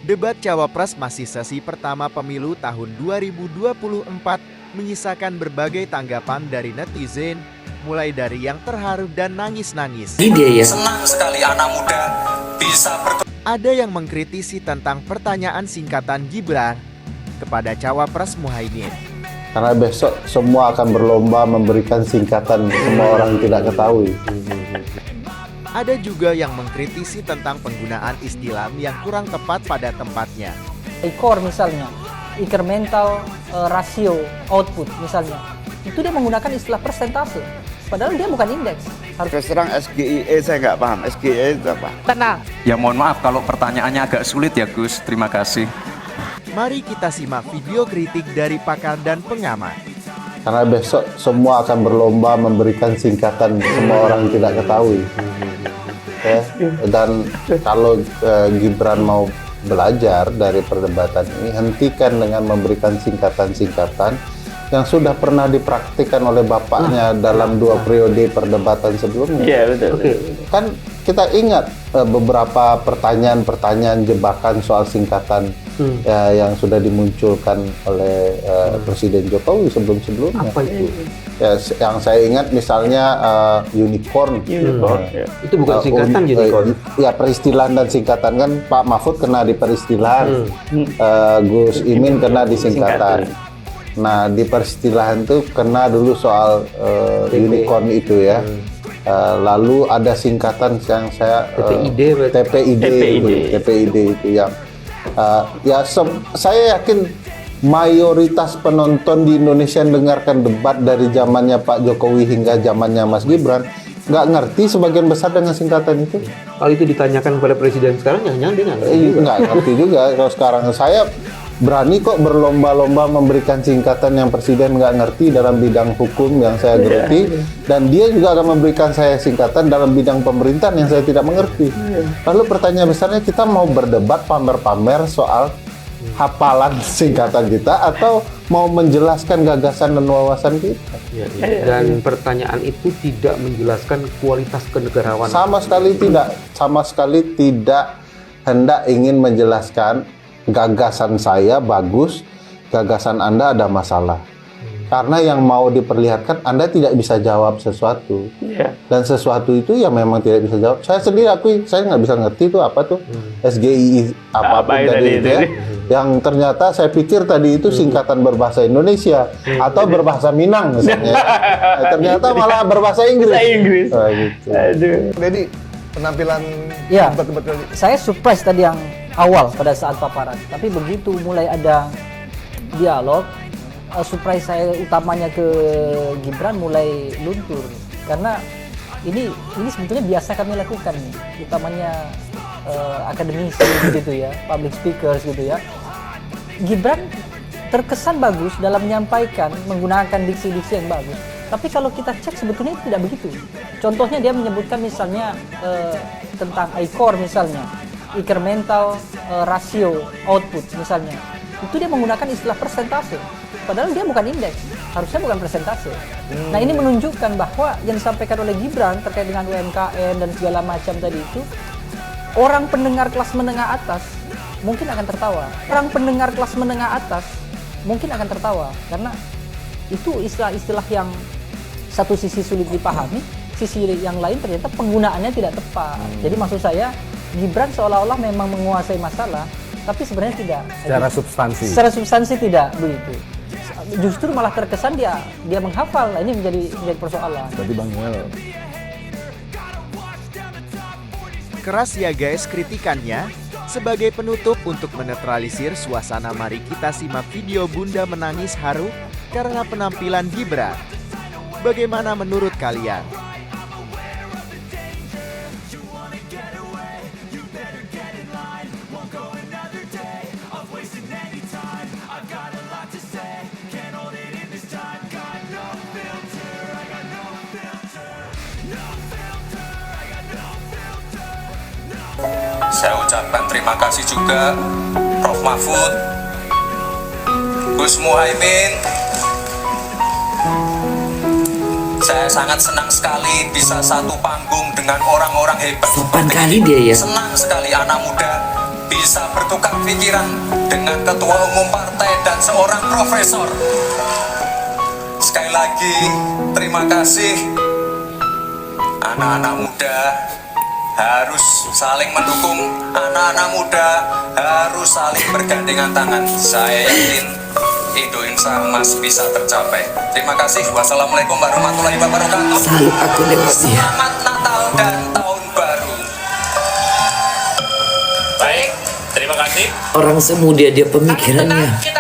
Debat Cawapres masih sesi pertama pemilu tahun 2024 menyisakan berbagai tanggapan dari netizen, mulai dari yang terharu dan nangis-nangis. Senang sekali anak muda bisa Ada yang mengkritisi tentang pertanyaan singkatan Gibran kepada Cawapres Muhaimin. Karena besok semua akan berlomba memberikan singkatan semua orang tidak ketahui. Ada juga yang mengkritisi tentang penggunaan istilah yang kurang tepat pada tempatnya. ICOR misalnya, incremental ratio output misalnya, itu dia menggunakan istilah persentase, padahal dia bukan indeks. Terus terang SGIE saya nggak paham, SGIE itu apa? Tenang. Ya mohon maaf kalau pertanyaannya agak sulit ya Gus, terima kasih. Mari kita simak video kritik dari pakar dan pengamat. Karena besok semua akan berlomba memberikan singkatan semua orang tidak ketahui. Ya, dan kalau Gibran mau belajar dari perdebatan ini, hentikan dengan memberikan singkatan-singkatan yang sudah pernah dipraktikkan oleh bapaknya dalam 2 periode perdebatan sebelumnya. Iya, betul. Kan kita ingat beberapa pertanyaan-pertanyaan jebakan soal singkatan yang sudah dimunculkan oleh Presiden Jokowi sebelum-sebelumnya. Apa itu? Ya, yang saya ingat misalnya unicorn. Itu bukan singkatan unicorn. Ya, peristilahan dan singkatan kan Pak Mahfud kena di peristilahan, Gus Imin kena di singkatan. Nah, di peristilahan itu kena dulu soal unicorn itu ya. Lalu ada singkatan yang saya TPID itu yang saya yakin mayoritas penonton di Indonesia yang dengarkan debat dari zamannya Pak Jokowi hingga zamannya Mas Gibran nggak ngerti sebagian besar dengan singkatan itu. Kalau itu ditanyakan kepada presiden sekarang, jangan-jangan dia nggak ngerti. Nggak ngerti juga. Kalau sekarang saya berani kok berlomba-lomba memberikan singkatan yang presiden nggak ngerti dalam bidang hukum yang saya ngerti, dan dia juga akan memberikan saya singkatan dalam bidang pemerintahan yang saya tidak mengerti. Lalu pertanyaan besarnya, kita mau berdebat pamer-pamer soal hafalan singkatan kita atau mau menjelaskan gagasan dan wawasan kita? Dan pertanyaan itu tidak menjelaskan kualitas kenegarawanan. Sama sekali tidak hendak ingin menjelaskan gagasan saya bagus, gagasan Anda ada masalah. Karena yang mau diperlihatkan, Anda tidak bisa jawab sesuatu. Dan sesuatu itu ya memang tidak bisa jawab. Saya sendiri saya nggak bisa ngerti itu apa tuh SGI apapun tadi itu ya. Yang ternyata saya pikir tadi itu singkatan berbahasa Indonesia atau berbahasa Minang misalnya. Ternyata malah berbahasa Inggris. Oh, gitu. Jadi penampilan Ya, debat-debat kali. saya surprise tadi yang awal pada saat paparan, tapi begitu mulai ada dialog, surprise saya utamanya ke Gibran mulai luntur, karena ini sebetulnya biasa kami lakukan nih, utamanya akademisi gitu ya, public speakers gitu ya. Gibran terkesan bagus dalam menyampaikan menggunakan diksi-diksi yang bagus, tapi kalau kita cek sebetulnya tidak begitu. Contohnya dia menyebutkan misalnya tentang ICOR misalnya, incremental ratio output misalnya, itu dia menggunakan istilah persentase, padahal dia bukan indeks, harusnya bukan persentase. Nah, ini menunjukkan bahwa yang disampaikan oleh Gibran terkait dengan UMKM dan segala macam tadi itu, orang pendengar kelas menengah atas mungkin akan tertawa. Karena itu istilah-istilah yang satu sisi sulit dipahami, sisi yang lain ternyata penggunaannya tidak tepat. Jadi maksud saya, Gibran seolah-olah memang menguasai masalah, tapi sebenarnya tidak. Secara substansi tidak begitu. Justru malah terkesan dia menghafal. Nah, ini menjadi persoalan. Berarti Bang Noel. Keras ya guys kritikannya. Sebagai penutup untuk menetralisir suasana, mari kita simak video Bunda menangis haru karena penampilan Gibran. Bagaimana menurut kalian? Saya ucapkan terima kasih juga Prof. Mahfud, Gus Muhaimin. Saya sangat senang sekali bisa satu panggung dengan orang-orang hebat. Sopan kali dia ya. Senang sekali anak muda bisa bertukar pikiran dengan ketua umum partai dan seorang profesor. Sekali lagi, terima kasih. Anak-anak muda harus saling mendukung, anak-anak muda harus saling bergandengan tangan. Saya yakin Indonesia Emas bisa tercapai. Terima kasih. Wassalamualaikum warahmatullahi wabarakatuh. Salut aku lewat dia. Selamat Natal dan Tahun Baru. Baik, terima kasih. Orang semudia dia pemikirannya. Kita